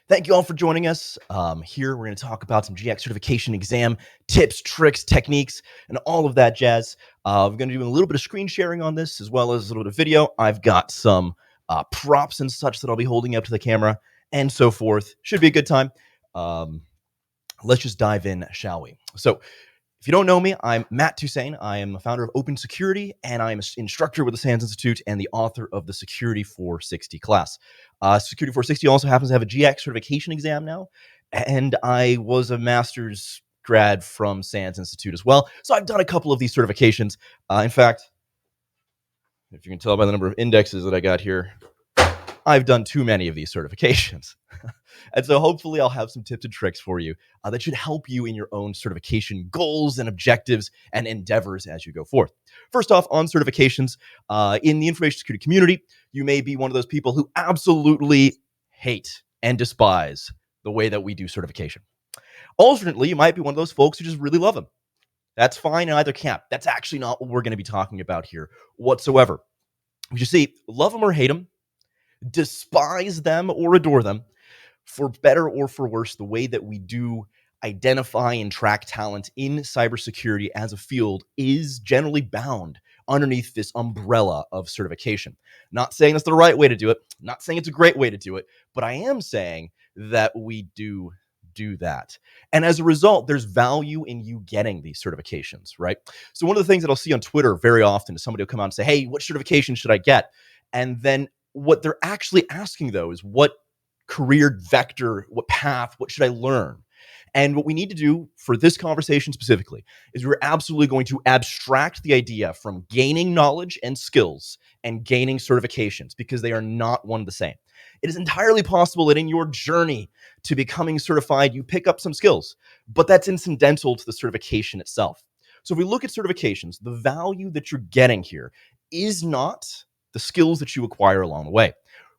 Thank you all for joining us. Here, we're going to talk about some GX certification exam tips, tricks, techniques, and all of that jazz. We're going to do a little bit of screen sharing on this, as well as a little bit of video. I've got some props and such that I'll be holding up to the camera and so forth. Should be a good time. Let's just dive in, shall we? So, if you don't know me, I'm Matt Toussain. I am the founder of Open Security, and I am an instructor with the SANS Institute and the author of the Security 460 class. Security 460 also happens to have a GX certification exam now, and I was a master's grad from SANS Institute as well. So I've done a couple of these certifications. In fact, if you can tell by the number of indexes that I got here, I've done too many of these certifications. And so hopefully I'll have some tips and tricks for you that should help you in your own certification goals and objectives and endeavors as you go forth. First off, on certifications, in the information security community, you may be one of those people who absolutely hate and despise the way that we do certification. Alternately, you might be one of those folks who just really love them. That's fine in either camp. That's actually not what we're going to be talking about here whatsoever. You see, love them or hate them, despise them or adore them, for better or for worse, the way that we do identify and track talent in cybersecurity as a field is generally bound underneath this umbrella of certification. Not saying that's the right way to do it, not saying it's a great way to do it, but I am saying that we do that. And as a result, there's value in you getting these certifications, right? So one of the things that I'll see on Twitter very often is somebody will come out and say, hey, what certification should I get? And then what they're actually asking, though, is what career vector, what path, what should I learn? And what we need to do for this conversation specifically is we're absolutely going to abstract the idea from gaining knowledge and skills and gaining certifications, because they are not one and the same. It is entirely possible that in your journey to becoming certified, you pick up some skills, but that's incidental to the certification itself. So if we look at certifications, the value that you're getting here is not the skills that you acquire along the way.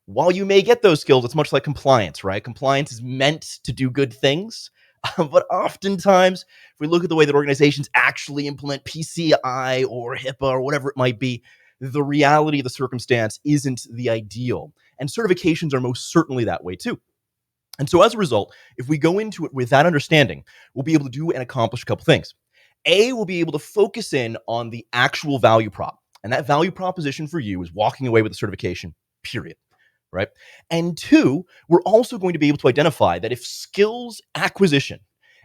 While you may get those skills, it's much like compliance, right? Compliance is meant to do good things, but oftentimes, if we look at the way that organizations actually implement PCI or HIPAA or whatever it might be, the reality of the circumstance isn't the ideal. And certifications are most certainly that way too. And so as a result, if we go into it with that understanding, we'll be able to do and accomplish a couple things. A, we'll be able to focus in on the actual value prop. And that value proposition for you is walking away with a certification, period. Right? And two, we're also going to be able to identify that if skills acquisition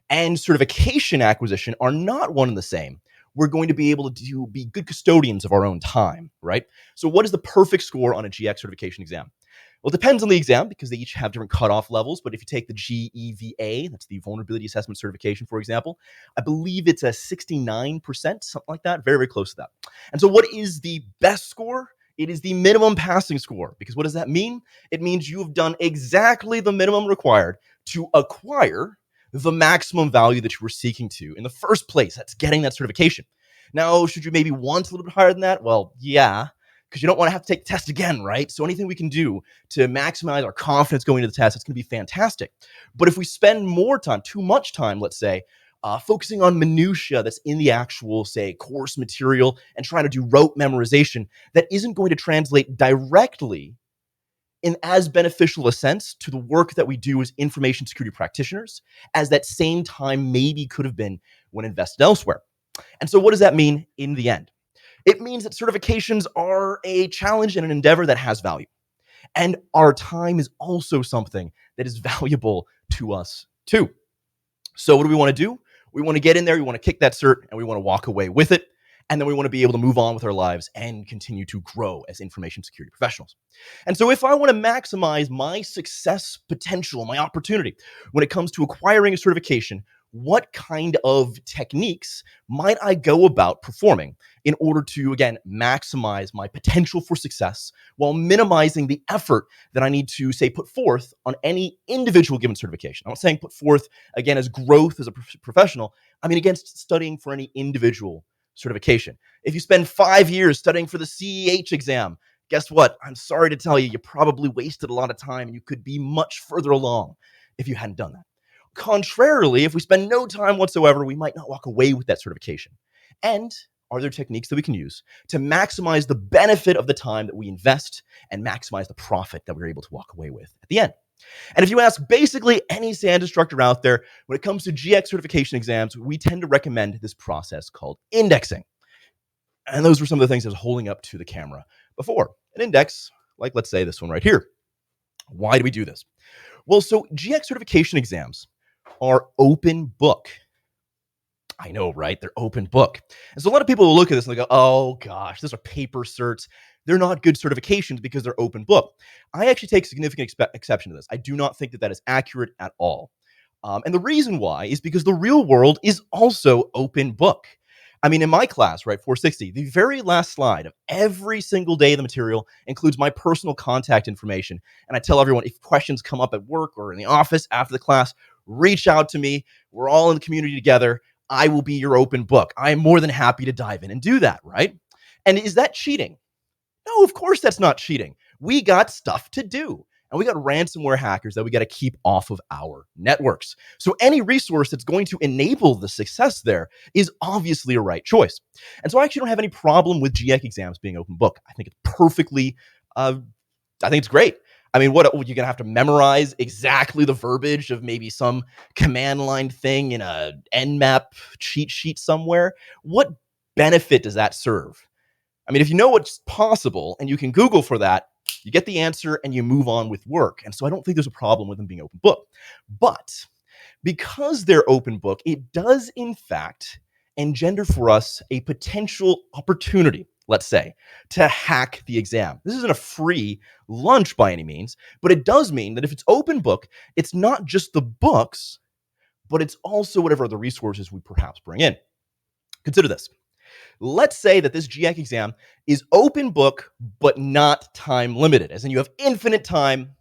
and certification acquisition are not one and the same, we're going to be able to be good custodians of our own time, right? So what is the perfect score on a GX certification exam? Well, it depends on the exam because they each have different cutoff levels. But if you take the GEVA, that's the Vulnerability Assessment Certification, for example, I believe it's a 69%, something like that, very, very close to that. And so what is the best score? It is the minimum passing score, because what does that mean? It means you have done exactly the minimum required to acquire the maximum value that you were seeking to in the first place. That's getting that certification. Now, should you maybe want a little bit higher than that? Well, yeah, because you don't want to have to take the test again, right? So anything we can do to maximize our confidence going into the test, it's going to be fantastic. But if we spend more time, too much time, let's say, focusing on minutia that's in the actual, say, course material and trying to do rote memorization, that isn't going to translate directly in as beneficial a sense to the work that we do as information security practitioners as that same time maybe could have been when invested elsewhere. And so what does that mean in the end? It means that certifications are a challenge and an endeavor that has value. And our time is also something that is valuable to us too. So what do we want to do? We want to get in there, we want to kick that cert, and we want to walk away with it. And then we want to be able to move on with our lives and continue to grow as information security professionals. And so if I want to maximize my success potential, my opportunity, when it comes to acquiring a certification, what kind of techniques might I go about performing in order to, again, maximize my potential for success while minimizing the effort that I need to, say, put forth on any individual given certification? I'm not saying put forth, again, as growth as a professional. I mean, against studying for any individual certification. If you spend 5 years studying for the CEH exam, guess what? I'm sorry to tell you, you probably wasted a lot of time and you could be much further along if you hadn't done that. Contrarily, if we spend no time whatsoever, we might not walk away with that certification. And are there techniques that we can use to maximize the benefit of the time that we invest and maximize the profit that we're able to walk away with at the end? And if you ask basically any SANS instructor out there, when it comes to GX certification exams, we tend to recommend this process called indexing. And those were some of the things I was holding up to the camera before. An index, like let's say this one right here. Why do we do this? Well, so GX certification exams are open book. I know, right? They're open book. And so a lot of people will look at this and they go, oh gosh, these are paper certs. They're not good certifications because they're open book. I actually take significant exception to this. I do not think that that is accurate at all. And the reason why is because the real world is also open book. I mean, in my class, right, 460, the very last slide of every single day of the material includes my personal contact information. And I tell everyone, if questions come up at work or in the office after the class, reach out to me. We're all in the community together. I will be your open book. I am more than happy to dive in and do that, right? And is that cheating? No, of course that's not cheating. We got stuff to do. And we got ransomware hackers that we got to keep off of our networks. So any resource that's going to enable the success there is obviously a right choice. And so I actually don't have any problem with GX exams being open book. I think it's perfectly, I think it's great. I mean, what you're going to have to memorize exactly the verbiage of maybe some command line thing in a Nmap cheat sheet somewhere. What benefit does that serve? I mean, if you know what's possible and you can Google for that, you get the answer and you move on with work. And so I don't think there's a problem with them being open book. But because they're open book, it does in fact engender for us a potential opportunity, let's say, to hack the exam. This isn't a free lunch by any means, but it does mean that if it's open book, it's not just the books, but it's also whatever other resources we perhaps bring in. Consider this. Let's say that this GX exam is open book, but not time limited, as in you have infinite time,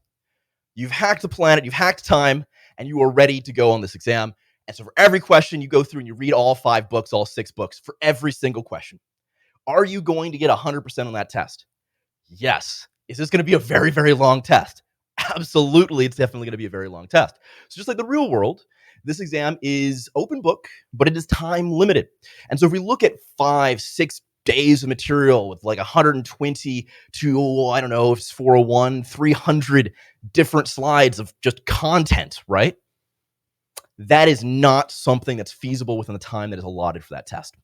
you've hacked the planet, you've hacked time, and you are ready to go on this exam. And so for every question, you go through and you read all 5 books, all 6 books for every single question. Are you going to get 100% on that test? Yes. Is this going to be a very, very long test? Absolutely, it's definitely going to be a very long test. So just like the real world, this exam is open book, but it is time limited. And so if we look at 5-6 days of material with like 120 to, I don't know if it's 401, 300 different slides of just content, right? That is not something that's feasible within the time that is allotted for that test.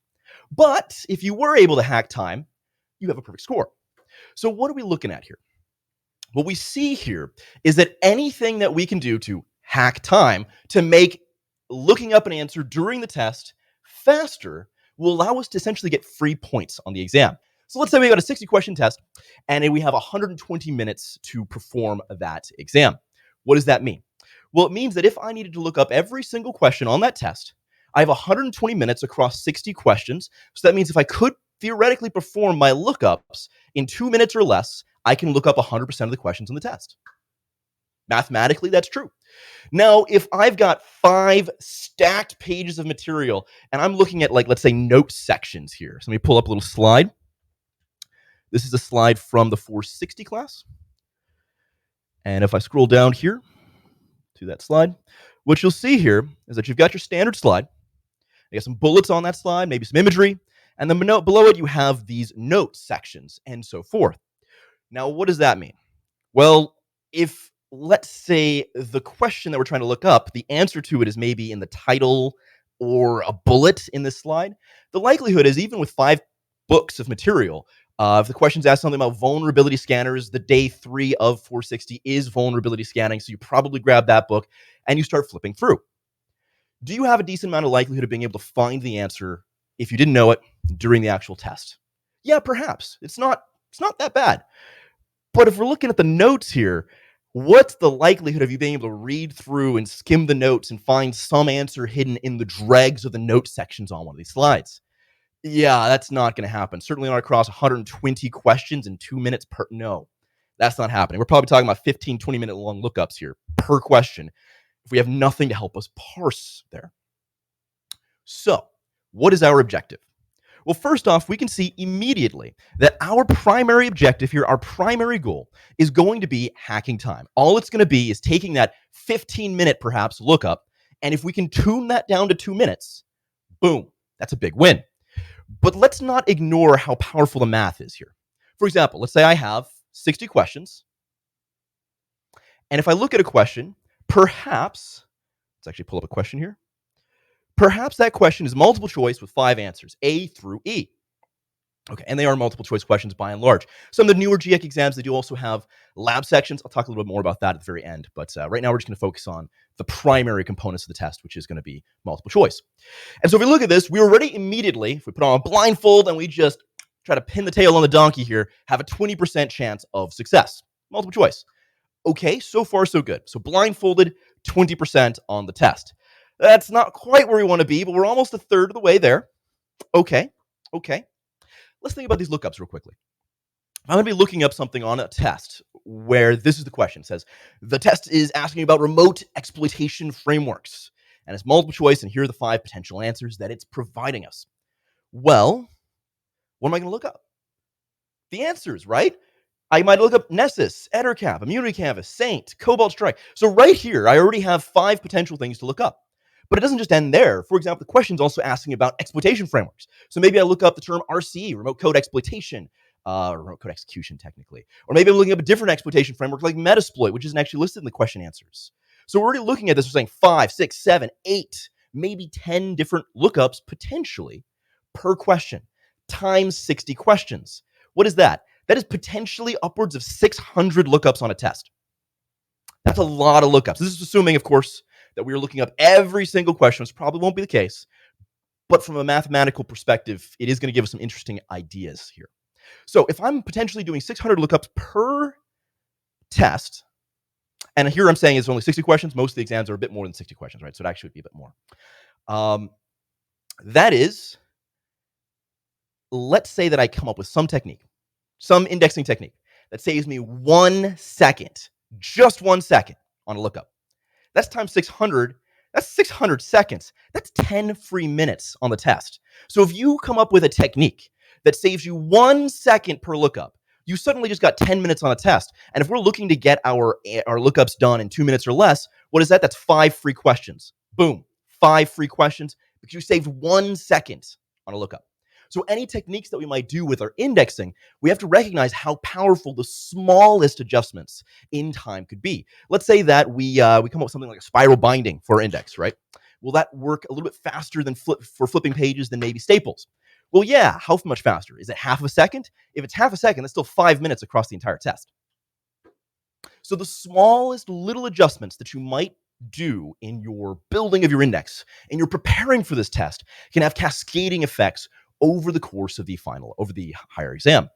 But if you were able to hack time, you have a perfect score. So what are we looking at here? What we see here is that anything that we can do to hack time to make looking up an answer during the test faster will allow us to essentially get free points on the exam. So let's say we got a 60-question test and we have 120 minutes to perform that exam. What does that mean? Well, it means that if I needed to look up every single question on that test, I have 120 minutes across 60 questions. So that means if I could theoretically perform my lookups in 2 minutes or less, I can look up 100% of the questions on the test. Mathematically, that's true. Now, if I've got 5 stacked pages of material and I'm looking at, like, let's say note sections here. So let me pull up a little slide. This is a slide from the 460 class. And if I scroll down here to that slide, what you'll see here is that you've got your standard slide. You got some bullets on that slide, maybe some imagery. And then below it, you have these note sections and so forth. Now, what does that mean? Well, if let's say the question that we're trying to look up, the answer to it is maybe in the title or a bullet in this slide, the likelihood is even with 5 books of material, if the question's asked something about vulnerability scanners, the day 3 of 460 is vulnerability scanning. So you probably grab that book and you start flipping through. Do you have a decent amount of likelihood of being able to find the answer if you didn't know it during the actual test? Yeah, perhaps. It's not that bad. But if we're looking at the notes here, what's the likelihood of you being able to read through and skim the notes and find some answer hidden in the dregs of the note sections on one of these slides? Yeah, that's not going to happen. Certainly not across 120 questions in 2 minutes per. No, that's not happening. We're probably talking about 15, 20-minute long lookups here per question if we have nothing to help us parse there. So what is our objective? Well, first off, we can see immediately that our primary objective here, our primary goal, is going to be hacking time. All it's going to be is taking that 15-minute, perhaps, lookup, and if we can tune that down to 2 minutes, boom, that's a big win. But let's not ignore how powerful the math is here. For example, let's say I have 60 questions, And if I look at a question, perhaps, let's actually pull up a question here. Perhaps that question is multiple choice with 5 answers, A through E. Okay, and they are multiple choice questions by and large. Some of the newer GX exams, they do also have lab sections. I'll talk a little bit more about that at the very end. But right now, we're just going to focus on the primary components of the test, which is going to be multiple choice. And so if we look at this, we already immediately, if we put on a blindfold and we just try to pin the tail on the donkey here, have a 20% chance of success. Multiple choice. Okay, so far so good. So blindfolded, 20% on the test. That's not quite where we want to be, but we're almost a third of the way there. Okay. Let's think about these lookups real quickly. I'm going to be looking up something on a test where this is the question. It says, the test is asking about remote exploitation frameworks. And it's multiple choice, and here are the 5 potential answers that it's providing us. Well, what am I going to look up? The answers, right? I might look up Nessus, Ettercap, Immunity Canvas, Saint, Cobalt Strike. So right here, I already have 5 potential things to look up. But it doesn't just end there. For example, the question's also asking about exploitation frameworks. So maybe I look up the term RCE, remote code exploitation, remote code execution technically. Or maybe I'm looking up a different exploitation framework like Metasploit, which isn't actually listed in the question answers. So we're already looking at this, we're saying 5, 6, 7, 8, maybe 10 different lookups potentially per question times 60 questions. What is that? That is potentially upwards of 600 lookups on a test. That's a lot of lookups. This is assuming, of course, that we are looking up every single question, which probably won't be the case. But from a mathematical perspective, it is going to give us some interesting ideas here. So if I'm potentially doing 600 lookups per test, and here I'm saying it's only 60 questions. Most of the exams are a bit more than 60 questions, right? So it actually would be a bit more. That is, let's say that I come up with some technique, some indexing technique that saves me 1 second, just 1 second on a lookup. That's times 600. That's 600 seconds. That's 10 free minutes on the test. So if you come up with a technique that saves you 1 second per lookup, you suddenly just got 10 minutes on a test. And if we're looking to get our lookups done in 2 minutes or less, what is that? That's 5 free questions. Boom, 5 free questions because you saved 1 second on a lookup. So any techniques that we might do with our indexing, we have to recognize how powerful the smallest adjustments in time could be. Let's say that we come up with something like a spiral binding for our index, right? Will that work a little bit faster than for flipping pages than maybe staples? Well, yeah, how much faster? Is it half a second? If it's half a second, that's still 5 minutes across the entire test. So the smallest little adjustments that you might do in your building of your index and you're preparing for this test can have cascading effects over the course of the higher exam.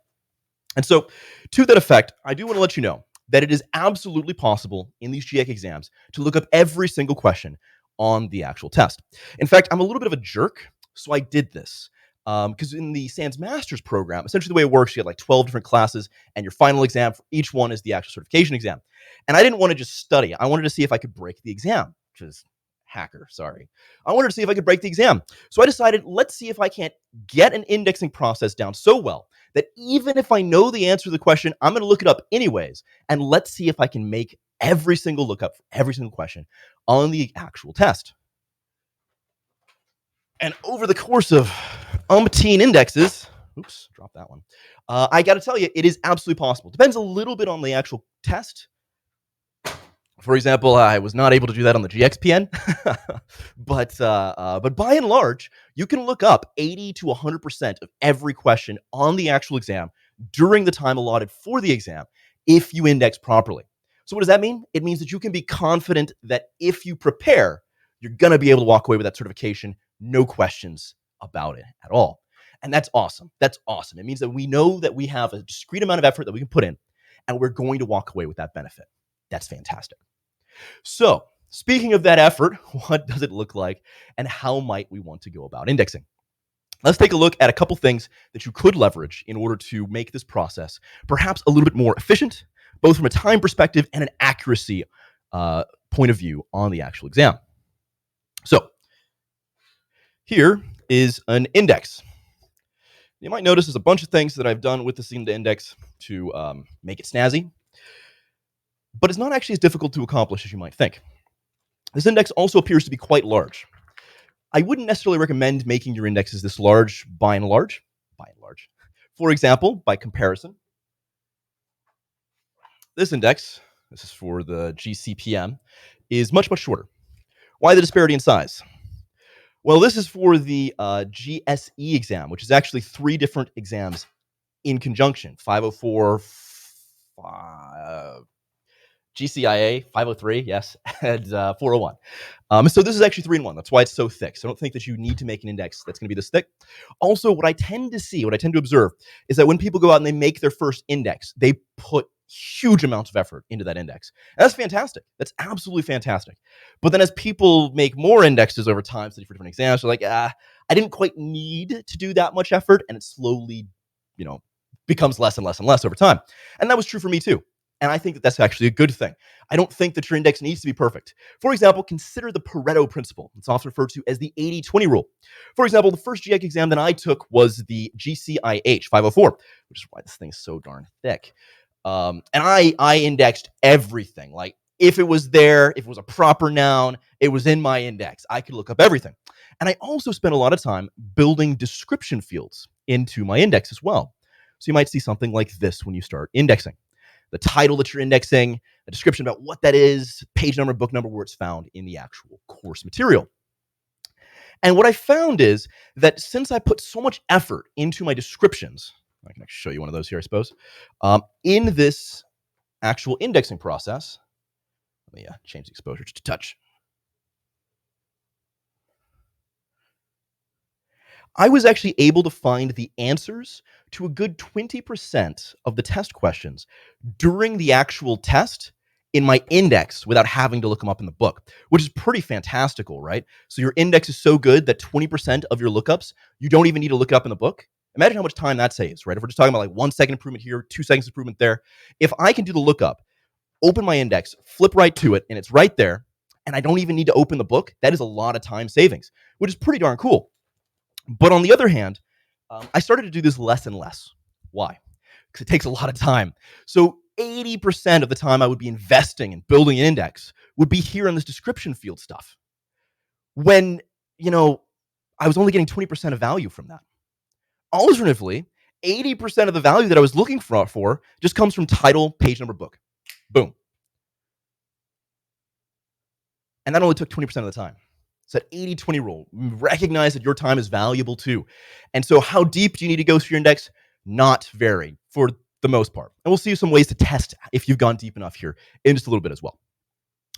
And so to that effect, I do want to let you know that it is absolutely possible in these GX exams to look up every single question on the actual test. In fact, I'm a little bit of a jerk, so I did this. Because in the SANS Masters program, essentially the way it works, you get like 12 different classes, and your final exam for each one is the actual certification exam. And I didn't want to just study. I wanted to see if I could break the exam, which is hacker, sorry. I wanted to see if I could break the exam. So I decided, let's see if I can't get an indexing process down so well that even if I know the answer to the question, I'm going to look it up anyways. And let's see if I can make every single lookup for every single question on the actual test. And over the course of umpteen indexes, oops, dropped that one. I got to tell you, it is absolutely possible. Depends a little bit on the actual test. For example, I was not able to do that on the GXPN, but by and large, you can look up 80 to 100% of every question on the actual exam during the time allotted for the exam if you index properly. So what does that mean? It means that you can be confident that if you prepare, you're going to be able to walk away with that certification, no questions about it at all. And that's awesome. That's awesome. It means that we know that we have a discrete amount of effort that we can put in, and we're going to walk away with that benefit. That's fantastic. So, speaking of that effort, what does it look like and how might we want to go about indexing? Let's take a look at a couple things that you could leverage in order to make this process perhaps a little bit more efficient, both from a time perspective and an accuracy point of view on the actual exam. So, here is an index. You might notice there's a bunch of things that I've done with the index to make it snazzy. But it's not actually as difficult to accomplish as you might think. This index also appears to be quite large. I wouldn't necessarily recommend making your indexes this large by and large. For example, by comparison, this index this is for the GCPM, is much, much shorter. Why the disparity in size? Well, this is for the GSE exam, which is actually 3 different exams in conjunction. 504, GCIA 503, yes, and 401. So this is actually 3-in-1. That's why it's so thick. So I don't think that you need to make an index that's going to be this thick. Also, what I tend to observe is that when people go out and they make their first index, they put huge amounts of effort into that index. And that's fantastic. That's absolutely fantastic. But then as people make more indexes over time, study for different exams, they're like, I didn't quite need to do that much effort. And it slowly, becomes less and less and less over time. And that was true for me too. And I think that that's actually a good thing. I don't think that your index needs to be perfect. For example, consider the Pareto Principle. It's often referred to as the 80-20 rule. For example, the first GIEC exam that I took was the GCIH 504, which is why this thing is so darn thick. And I indexed everything. Like if it was there, if it was a proper noun, it was in my index. I could look up everything. And I also spent a lot of time building description fields into my index as well. So you might see something like this when you start indexing. The title that you're indexing, a description about what that is, page number, book number, where it's found in the actual course material. And what I found is that since I put so much effort into my descriptions, I can actually show you one of those here, I suppose, in this actual indexing process, let me change the exposure just a touch. I was actually able to find the answers to a good 20% of the test questions during the actual test in my index without having to look them up in the book, which is pretty fantastical, right? So your index is so good that 20% of your lookups, you don't even need to look it up in the book. Imagine how much time that saves, right? If we're just talking about like 1 second improvement here, 2 seconds improvement there. If I can do the lookup, open my index, flip right to it, and it's right there, and I don't even need to open the book, that is a lot of time savings, which is pretty darn cool. But on the other hand, I started to do this less and less. Why? Because it takes a lot of time. So 80% of the time I would be investing in building an index would be here in this description field stuff. When, I was only getting 20% of value from that. Alternatively, 80% of the value that I was looking for just comes from title, page number, book. Boom. And that only took 20% of the time. It's that 80-20 rule. Recognize that your time is valuable too. And so how deep do you need to go through your index? Not very for the most part. And we'll see some ways to test if you've gone deep enough here in just a little bit as well.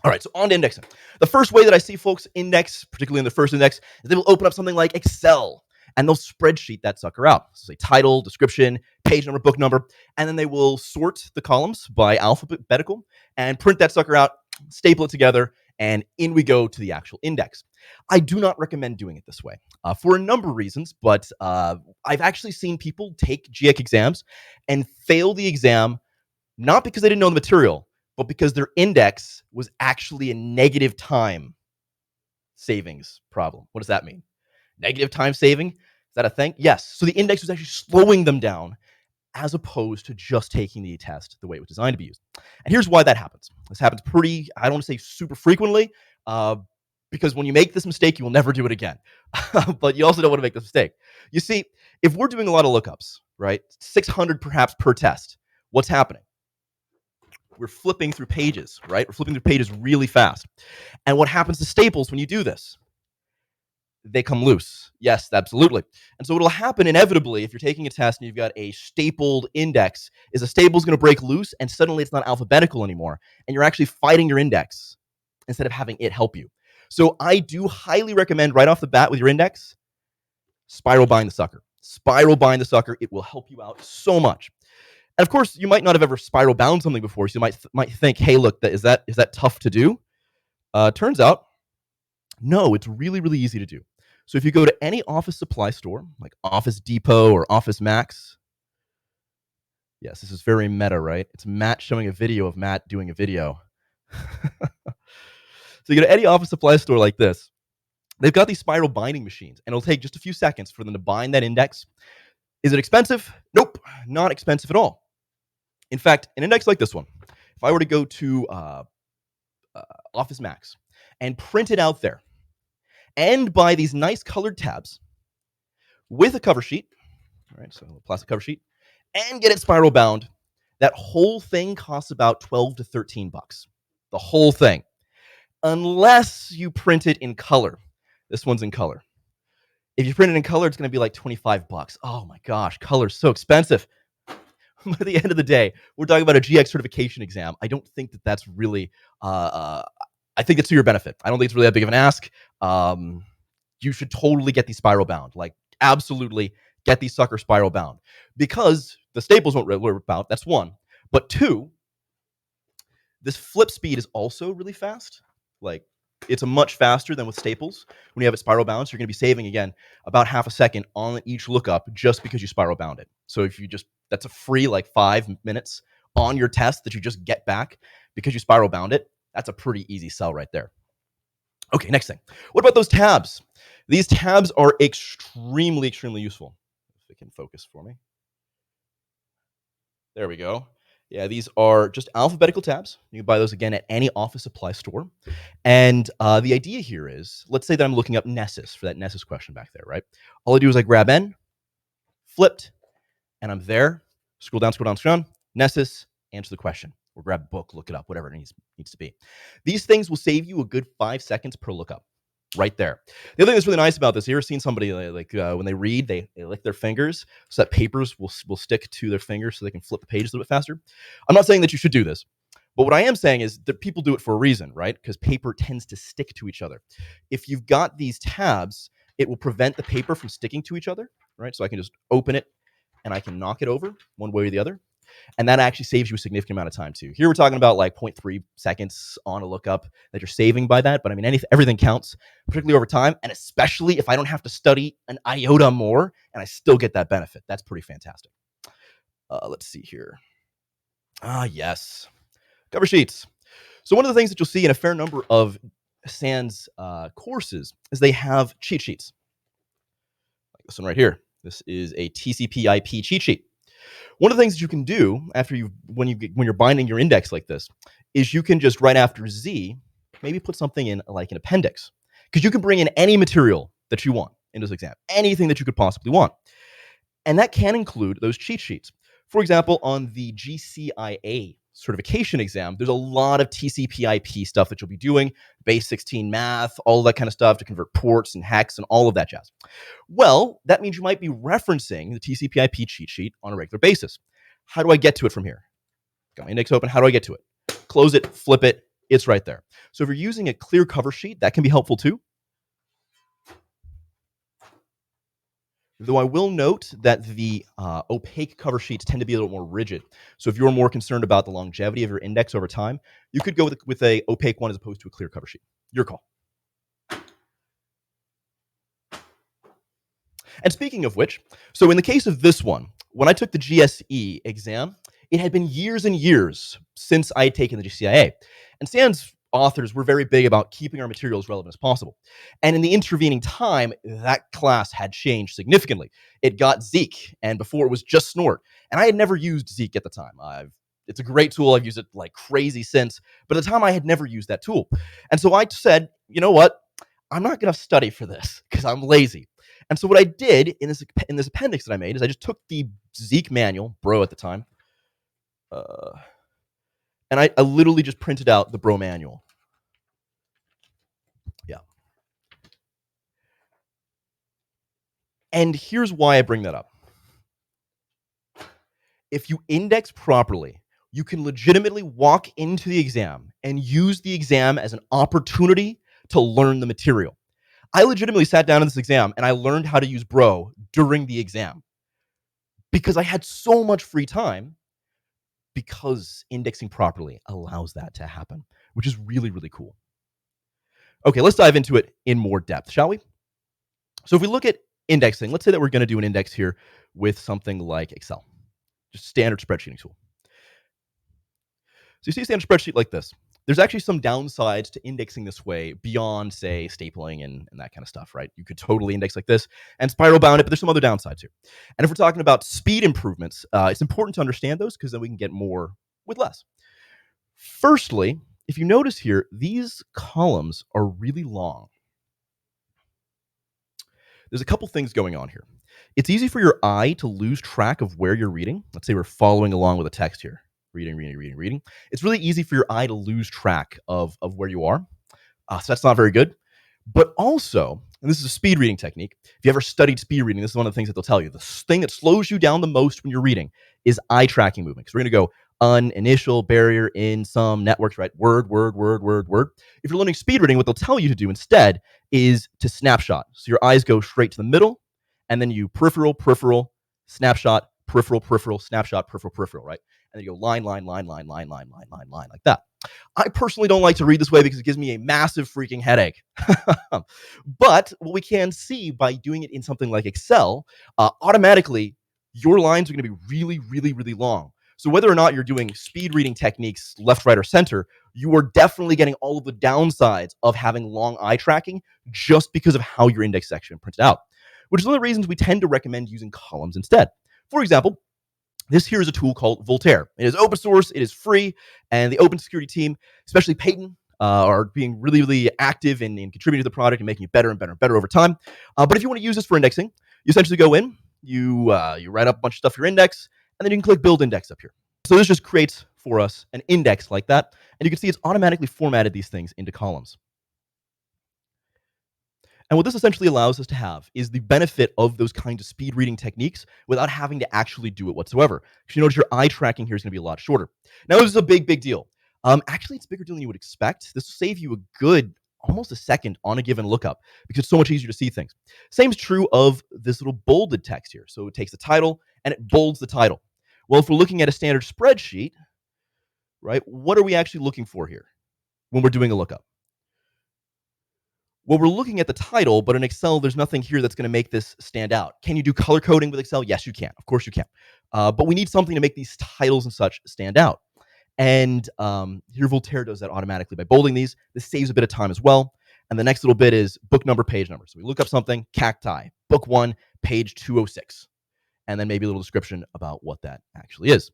All right, so on to indexing. The first way that I see folks index, particularly in the first index, is they will open up something like Excel and they'll spreadsheet that sucker out. So say title, description, page number, book number, and then they will sort the columns by alphabetical and print that sucker out, staple it together, and in we go to the actual index. I do not recommend doing it this way for a number of reasons, but I've actually seen people take GIEC exams and fail the exam, not because they didn't know the material, but because their index was actually a negative time savings problem. What does that mean? Negative time saving? Is that a thing? Yes. So the index was actually slowing them down as opposed to just taking the test the way it was designed to be used. And here's why that happens. This happens I don't want to say super frequently, because when you make this mistake, you will never do it again. But you also don't want to make this mistake. You see, if we're doing a lot of lookups, right, 600 perhaps per test, what's happening? We're flipping through pages, right? We're flipping through pages really fast. And what happens to staples when you do this? They come loose. Yes, absolutely. And so what'll happen inevitably if you're taking a test and you've got a stapled index is a staple is going to break loose and suddenly it's not alphabetical anymore. And you're actually fighting your index instead of having it help you. So I do highly recommend right off the bat with your index, spiral bind the sucker. Spiral bind the sucker. It will help you out so much. And of course, you might not have ever spiral bound something before. So you might think, hey, look, is that tough to do? Turns out, no, it's really, really easy to do. So if you go to any office supply store, like Office Depot or Office Max, yes, this is very meta, right? It's Matt showing a video of Matt doing a video. So you go to any office supply store like this, they've got these spiral binding machines, and it'll take just a few seconds for them to bind that index. Is it expensive? Nope, not expensive at all. In fact, an index like this one, if I were to go to Office Max and print it out there, and buy these nice colored tabs with a cover sheet, all right, so a plastic cover sheet, and get it spiral bound, That whole thing costs about 12 to 13 bucks. The whole thing. Unless you print it in color. This one's in color. If you print it in color, it's going to be like 25 bucks. Oh my gosh, color's so expensive. But at the end of the day, we're talking about a GX certification exam. I don't think that that's really, I think it's to your benefit. I don't think it's really that big of an ask. You should totally get these spiral bound. Like, absolutely get these suckers spiral bound. Because the staples won't rip out, that's one. But two, this flip speed is also really fast. Like, it's a much faster than with staples when you have it spiral bound. So you're going to be saving, again, about half a second on each lookup just because you spiral bound it. So if you just, that's a free like 5 minutes on your test that you just get back because you spiral bound it. That's a pretty easy sell right there. Okay, next thing. What about those tabs? These tabs are extremely, extremely useful. If it can focus for me. There we go. Yeah, these are just alphabetical tabs. You can buy those, again, at any office supply store. And the idea here is, let's say that I'm looking up Nessus for that Nessus question back there, right? All I do is I grab N, flipped, and I'm there. Scroll down, scroll down, scroll down. Nessus, answer the question. Or grab a book, look it up, whatever it needs to be. These things will save you a good 5 seconds per lookup. Right there. The other thing that's really nice about this, you ever seen somebody like when they read, they lick their fingers so that papers will stick to their fingers so they can flip the pages a little bit faster? I'm not saying that you should do this, but what I am saying is that people do it for a reason, right? Because paper tends to stick to each other. If you've got these tabs, it will prevent the paper from sticking to each other, right? So I can just open it and I can knock it over one way or the other. And that actually saves you a significant amount of time too. Here we're talking about like 0.3 seconds on a lookup that you're saving by that. But I mean, everything counts, particularly over time. And especially if I don't have to study an iota more and I still get that benefit. That's pretty fantastic. Let's see here. Yes. Cover sheets. So one of the things that you'll see in a fair number of SANS courses is they have cheat sheets. Like this one right here. This is a TCP/IP cheat sheet. One of the things that you can do after when you're binding your index like this is you can just right after Z, maybe put something in like an appendix, because you can bring in any material that you want in this exam, anything that you could possibly want. And that can include those cheat sheets. For example, on the GCIA certification exam, there's a lot of TCP/IP stuff that you'll be doing, base 16 math, all of that kind of stuff to convert ports and hex and all of that jazz. Well, that means you might be referencing the TCP/IP cheat sheet on a regular basis. How do I get to it from here? Got my index open. How do I get to it? Close it, flip it. It's right there. So if you're using a clear cover sheet, that can be helpful too. Though I will note that the opaque cover sheets tend to be a little more rigid. So if you're more concerned about the longevity of your index over time, you could go with a opaque one as opposed to a clear cover sheet. Your call. And speaking of which, so in the case of this one, when I took the GSE exam, it had been years and years since I had taken the GCIA. And SANS authors were very big about keeping our material as relevant as possible. And in the intervening time, that class had changed significantly. It got Zeek, and before it was just Snort. And I had never used Zeek at the time. It's a great tool. I've used it like crazy since. But at the time, I had never used that tool. And so I said, you know what? I'm not going to study for this because I'm lazy. And so what I did in this appendix that I made is I just took the Zeek manual, Bro at the time, and I literally just printed out the Bro manual. Yeah. And here's why I bring that up. If you index properly, you can legitimately walk into the exam and use the exam as an opportunity to learn the material. I legitimately sat down in this exam and I learned how to use Bro during the exam because I had so much free time, because indexing properly allows that to happen, which is really, really cool. Okay, let's dive into it in more depth, shall we? So if we look at indexing, let's say that we're going to do an index here with something like Excel, just standard spreadsheeting tool. So you see a standard spreadsheet like this. There's actually some downsides to indexing this way beyond, say, stapling and that kind of stuff, right? You could totally index like this and spiral bound it, but there's some other downsides here. And if we're talking about speed improvements, it's important to understand those because then we can get more with less. Firstly, if you notice here, these columns are really long. There's a couple things going on here. It's easy for your eye to lose track of where you're reading. Let's say we're following along with a text here. reading. It's really easy for your eye to lose track of where you are. So that's not very good. But also, and this is a speed reading technique. If you ever studied speed reading, this is one of the things that they'll tell you. The thing that slows you down the most when you're reading is eye tracking movement. So we're going to go initial, barrier, in, some, networks, right? Word. If you're learning speed reading, what they'll tell you to do instead is to snapshot. So your eyes go straight to the middle, and then you peripheral, snapshot, peripheral, snapshot, peripheral, right? And then you go line, like that. I personally don't like to read this way because it gives me a massive freaking headache. But what we can see by doing it in something like Excel, automatically your lines are going to be really long. So whether or not you're doing speed reading techniques left, right, or center, you are definitely getting all of the downsides of having long eye tracking just because of how your index section printed out, which is one of the reasons we tend to recommend using columns instead. For example, this here is a tool called Voltaire. It is open source, it is free, and the open security team, especially Peyton, are being really active in contributing to the product and making it better and better over time. But if you want to use this for indexing, you essentially go in, you write up a bunch of stuff for your index, and then you can click Build Index up here. So this just creates for us an index like that, and you can see it's automatically formatted these things into columns. And what this essentially allows us to have is the benefit of those kinds of speed reading techniques without having to actually do it whatsoever. Because you notice your eye tracking here is going to be a lot shorter. Now, this is a big deal. Actually, it's a bigger deal than you would expect. This will save you a good almost a second on a given lookup because it's so much easier to see things. Same is true of this little bolded text here. So it takes the title and it bolds the title. Well, if we're looking at a standard spreadsheet, right, what are we actually looking for here when we're doing a lookup? Well, we're looking at the title, but in Excel, there's nothing here that's going to make this stand out. Can you do color coding with Excel? Yes, you can. Of course you can. But we need something to make these titles and such stand out. And here Voltaire does that automatically by bolding these. This saves a bit of time as well. And the next little bit is book number, page number. So we look up something, cacti, book 1, page 206. And then maybe a little description about what that actually is.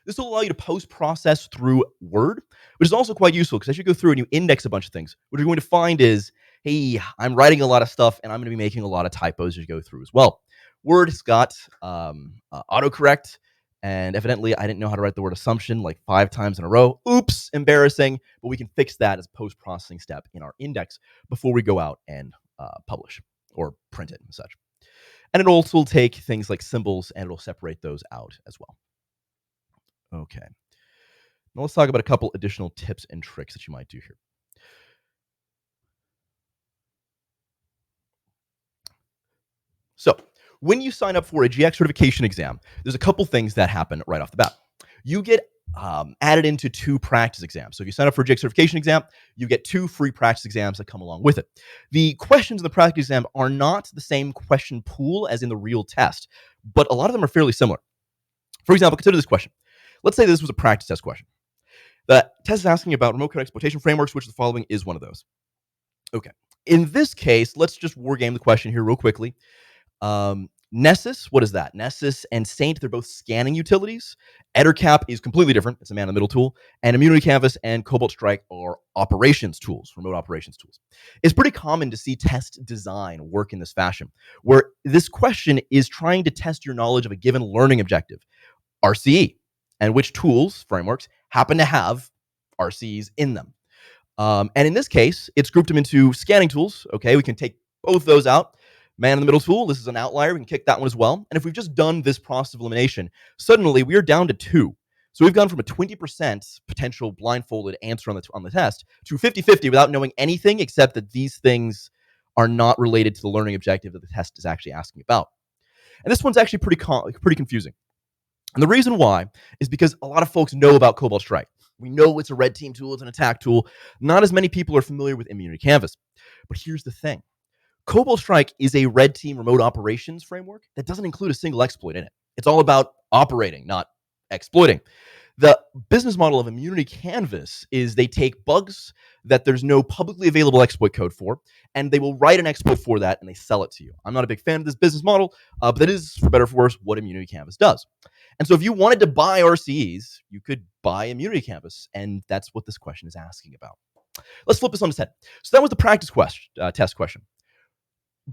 This will allow you to post-process through Word, which is also quite useful because as you go through and you index a bunch of things, what you're going to find is, hey, I'm writing a lot of stuff and I'm going to be making a lot of typos as you go through as well. Word has got autocorrect, and evidently I didn't know how to write the word assumption like 5 times in a row. Oops, embarrassing, but we can fix that as a post-processing step in our index before we go out and publish or print it and such. And it'll also take things like symbols and it'll separate those out as well. Okay. Now let's talk about a couple additional tips and tricks that you might do here. So when you sign up for a GX certification exam, there's a couple things that happen right off the bat. You get added into 2 practice exams. So if you sign up for a GX certification exam, you get 2 free practice exams that come along with it. The questions in the practice exam are not the same question pool as in the real test, but a lot of them are fairly similar. For example, consider this question. Let's say this was a practice test question. The test is asking about remote code exploitation frameworks, which the following is one of those. Okay. In this case, let's just war game the question here real quickly. Nessus, what is that? Nessus and Saint, they're both scanning utilities. EtterCap is completely different. It's a man-in-the-middle tool. And Immunity Canvas and Cobalt Strike are operations tools, remote operations tools. It's pretty common to see test design work in this fashion, where this question is trying to test your knowledge of a given learning objective, RCE, and which tools, frameworks, happen to have RCEs in them. And in this case, it's grouped them into scanning tools. Okay, we can take both those out. Man-in-the-middle tool, this is an outlier. We can kick that one as well. And if we've just done this process of elimination, suddenly we are down to 2. So we've gone from a 20% potential blindfolded answer on the test to 50-50 without knowing anything except that these things are not related to the learning objective that the test is actually asking about. And this one's actually pretty confusing. And the reason why is because a lot of folks know about Cobalt Strike. We know it's a red team tool, it's an attack tool. Not as many people are familiar with Immunity Canvas. But here's the thing. Cobalt Strike is a red team remote operations framework that doesn't include a single exploit in it. It's all about operating, not exploiting. The business model of Immunity Canvas is they take bugs that there's no publicly available exploit code for, and they will write an exploit for that, and they sell it to you. I'm not a big fan of this business model, but that is, for better or for worse, what Immunity Canvas does. And so if you wanted to buy RCEs, you could buy Immunity Canvas, and that's what this question is asking about. Let's flip this on its head. So that was the practice test question.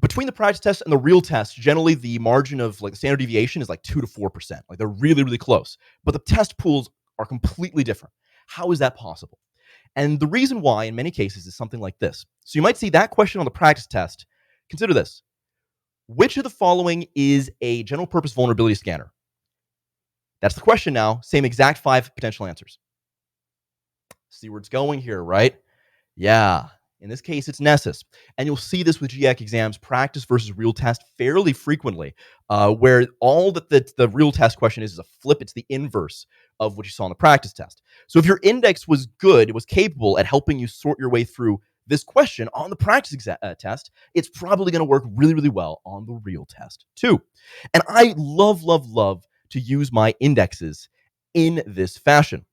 between the practice test and the real test, generally the margin of like the standard deviation is like 2 to 4%. Like they're really, really close. But the test pools are completely different. How is that possible? And the reason why, in many cases, is something like this. So you might see that question on the practice test. Consider this. Which of the following is a general purpose vulnerability scanner? That's the question now. Same exact 5 potential answers. See where it's going here, right? Yeah. In this case, it's Nessus. And you'll see this with GX exams, practice versus real test, fairly frequently, where all that the real test question is a flip. It's the inverse of what you saw in the practice test. So if your index was good, it was capable at helping you sort your way through this question on the practice test, it's probably going to work really, really well on the real test too. And I love, love, love to use my indexes in this fashion.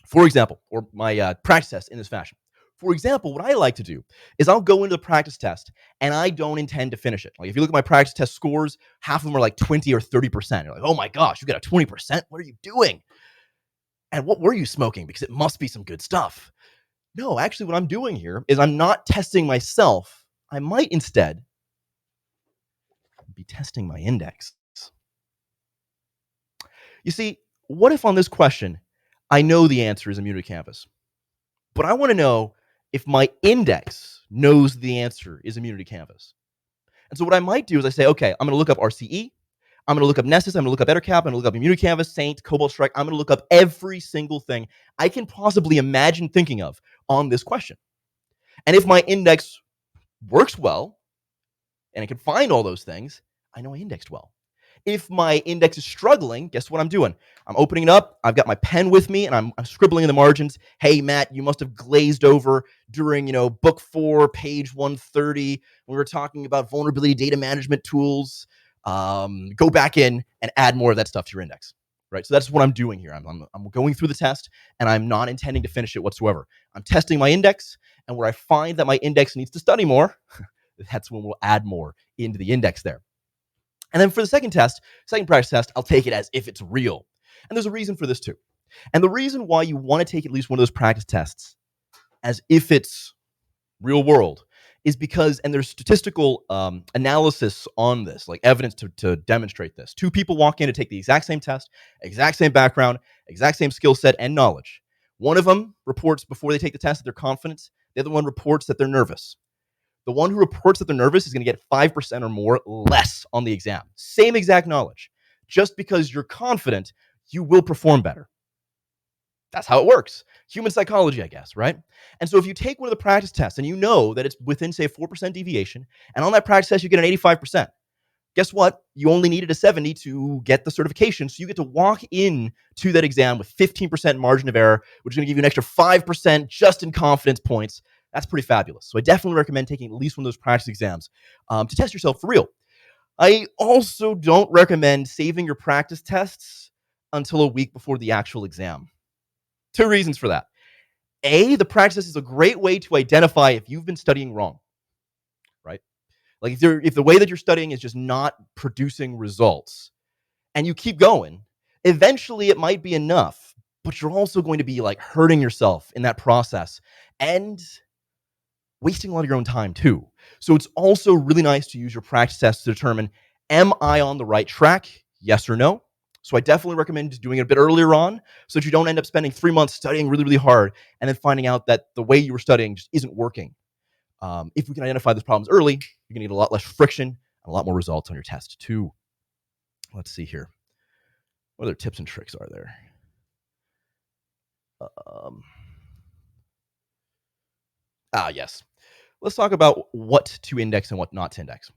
For example, or my practice test in this fashion. For example, what I like to do is I'll go into the practice test and I don't intend to finish it. Like if you look at my practice test scores, half of them are like 20 or 30%. You're like, oh my gosh, you got a 20%? What are you doing? And what were you smoking? Because it must be some good stuff. No, actually, what I'm doing here is I'm not testing myself. I might instead be testing my index. You see, what if on this question, I know the answer is immunity canvas, but I want to know if my index knows the answer is immunity canvas. And so what I might do is I say, okay, I'm going to look up RCE. I'm going to look up Nessus. I'm going to look up Ettercap. I'm going to look up immunity canvas, Saint, Cobalt Strike. I'm going to look up every single thing I can possibly imagine thinking of on this question. And if my index works well and I can find all those things, I know I indexed well. If my index is struggling, guess what I'm doing? I'm opening it up. I've got my pen with me, and I'm scribbling in the margins. Hey, Matt, you must have glazed over during, book 4, page 130. When we were talking about vulnerability data management tools. Go back in and add more of that stuff to your index, right? So that's what I'm doing here. I'm going through the test, and I'm not intending to finish it whatsoever. I'm testing my index, and where I find that my index needs to study more, that's when we'll add more into the index there. And then for the second practice test, I'll take it as if it's real. And there's a reason for this too. And the reason why you want to take at least one of those practice tests as if it's real world is because, and there's statistical analysis on this, like evidence to demonstrate this. 2 people walk in to take the exact same test, exact same background, exact same skill set and knowledge. One of them reports before they take the test that they're confident. The other one reports that they're nervous. The one who reports that they're nervous is going to get 5% or more less on the exam. Same exact knowledge. Just because you're confident, you will perform better. That's how it works. Human psychology, I guess, right? And so if you take one of the practice tests and you know that it's within, say, 4% deviation, and on that practice test you get an 85%, guess what? You only needed a 70 to get the certification, so you get to walk in to that exam with 15% margin of error, which is going to give you an extra 5% just in confidence points. That's pretty fabulous. So I definitely recommend taking at least one of those practice exams to test yourself for real. I also don't recommend saving your practice tests until a week before the actual exam. 2 reasons for that. A, the practice is a great way to identify if you've been studying wrong, right? Like if the way that you're studying is just not producing results and you keep going, eventually it might be enough, but you're also going to be like hurting yourself in that process and wasting a lot of your own time too. So it's also really nice to use your practice tests to determine, am I on the right track? Yes or no? So I definitely recommend doing it a bit earlier on so that you don't end up spending 3 months studying really, really hard and then finding out that the way you were studying just isn't working. If we can identify those problems early, you're going to get a lot less friction and a lot more results on your test too. Let's see here. What other tips and tricks are there? Yes. Let's talk about what to index and what not to index.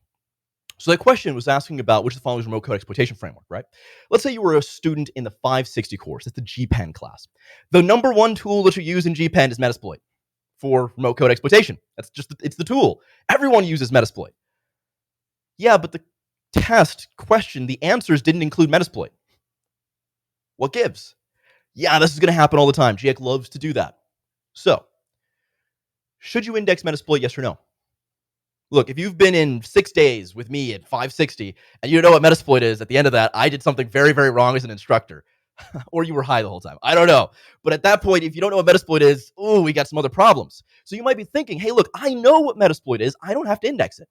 So that question was asking about which of the following is remote code exploitation framework, right? Let's say you were a student in the 560 course. It's the GPen class. The number 1 tool that you use in GPen is Metasploit for remote code exploitation. That's just, it's the tool. Everyone uses Metasploit. Yeah, but the test question, the answers didn't include Metasploit. What gives? Yeah, this is going to happen all the time. GX loves to do that. So, should you index Metasploit, yes or no? Look, if you've been in 6 days with me at 560 and you know what Metasploit is, at the end of that, I did something very, very wrong as an instructor. Or you were high the whole time. I don't know. But at that point, if you don't know what Metasploit is, we got some other problems. So you might be thinking, hey, look, I know what Metasploit is. I don't have to index it.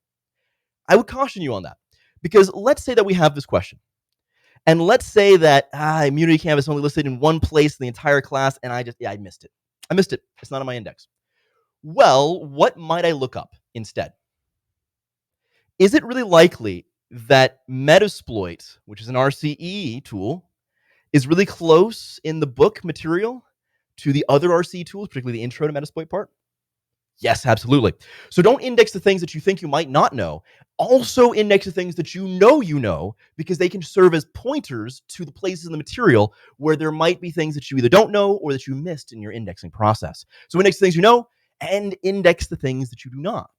I would caution you on that, because let's say that we have this question. And let's say that immunity canvas only listed in one place in the entire class, and I missed it. I missed it. It's not on my index. Well, what might I look up instead? Is it really likely that Metasploit, which is an RCE tool, is really close in the book material to the other RCE tools, particularly the intro to Metasploit part? Yes, absolutely. So don't index the things that you think you might not know. Also index the things that you know, because they can serve as pointers to the places in the material where there might be things that you either don't know or that you missed in your indexing process. So index the things you know and index the things that you do not.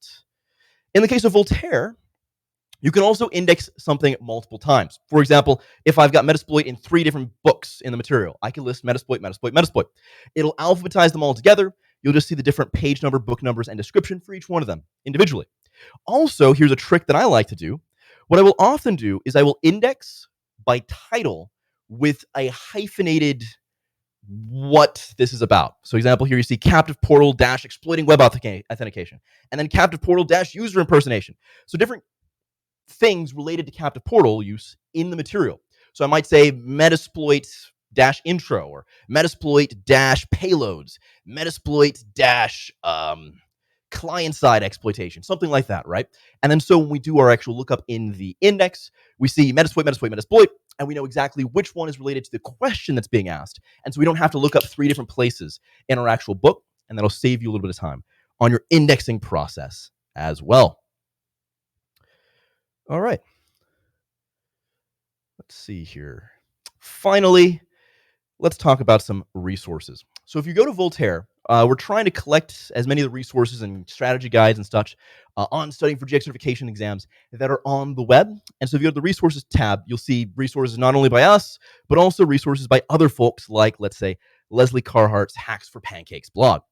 In the case of Voltaire, you can also index something multiple times. For example, if I've got Metasploit in 3 different books in the material, I can list Metasploit, Metasploit, Metasploit. It'll alphabetize them all together. You'll just see the different page number, book numbers, and description for each one of them individually. Also, here's a trick that I like to do. What I will often do is I will index by title with a hyphenated what this is about. So example, here you see captive portal dash exploiting web authentication, and then captive portal dash user impersonation. So different things related to captive portal use in the material. So I might say Metasploit dash intro, or Metasploit dash payloads, Metasploit dash client side exploitation, something like that, right? And then so when we do our actual lookup in the index, we see Metasploit, Metasploit, Metasploit, and we know exactly which one is related to the question that's being asked. And so we don't have to look up 3 different places in our actual book, and that'll save you a little bit of time on your indexing process as well. All right. Let's see here. Finally, let's talk about some resources. So if you go to Voltaire, we're trying to collect as many of the resources and strategy guides and such on studying for GX certification exams that are on the web. And so if you go to the resources tab, you'll see resources not only by us, but also resources by other folks like, let's say, Leslie Carhart's Hacks for Pancakes blog.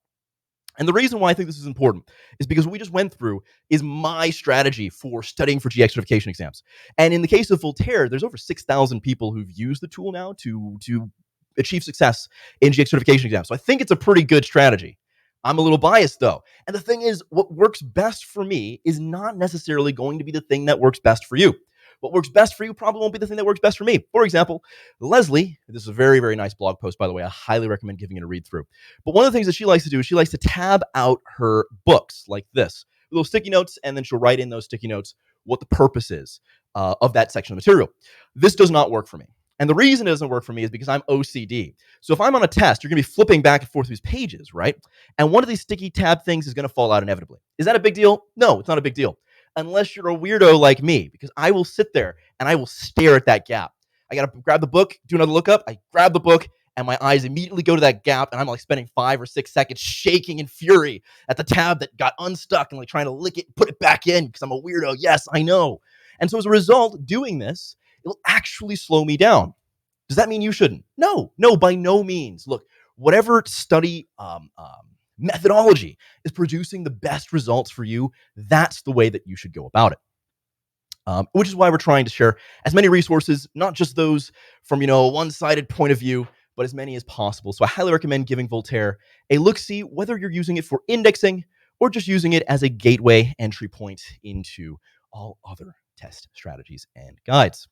And the reason why I think this is important is because what we just went through is my strategy for studying for GX certification exams. And in the case of Voltaire, there's over 6,000 people who've used the tool now to achieve success in GX certification exams. So I think it's a pretty good strategy. I'm a little biased though. And the thing is, what works best for me is not necessarily going to be the thing that works best for you. What works best for you probably won't be the thing that works best for me. For example, Leslie, this is a very, very nice blog post, by the way. I highly recommend giving it a read through. But one of the things that she likes to do is she likes to tab out her books like this, little sticky notes, and then she'll write in those sticky notes what the purpose is of that section of material. This does not work for me. And the reason it doesn't work for me is because I'm OCD. So if I'm on a test, you're going to be flipping back and forth through these pages, right? And one of these sticky tab things is going to fall out inevitably. Is that a big deal? No, it's not a big deal. Unless you're a weirdo like me, because I will sit there and I will stare at that gap. I got to grab the book, do another lookup. I grab the book and my eyes immediately go to that gap. And I'm like spending 5 or 6 seconds shaking in fury at the tab that got unstuck and like trying to lick it and put it back in because I'm a weirdo. Yes, I know. And so as a result, doing this, it'll actually slow me down. Does that mean you shouldn't? No, by no means. Look, whatever study methodology is producing the best results for you, that's the way that you should go about it. Which is why we're trying to share as many resources, not just those from, a one-sided point of view, but as many as possible. So I highly recommend giving Voltaire a look-see, whether you're using it for indexing or just using it as a gateway entry point into all other test strategies and guides.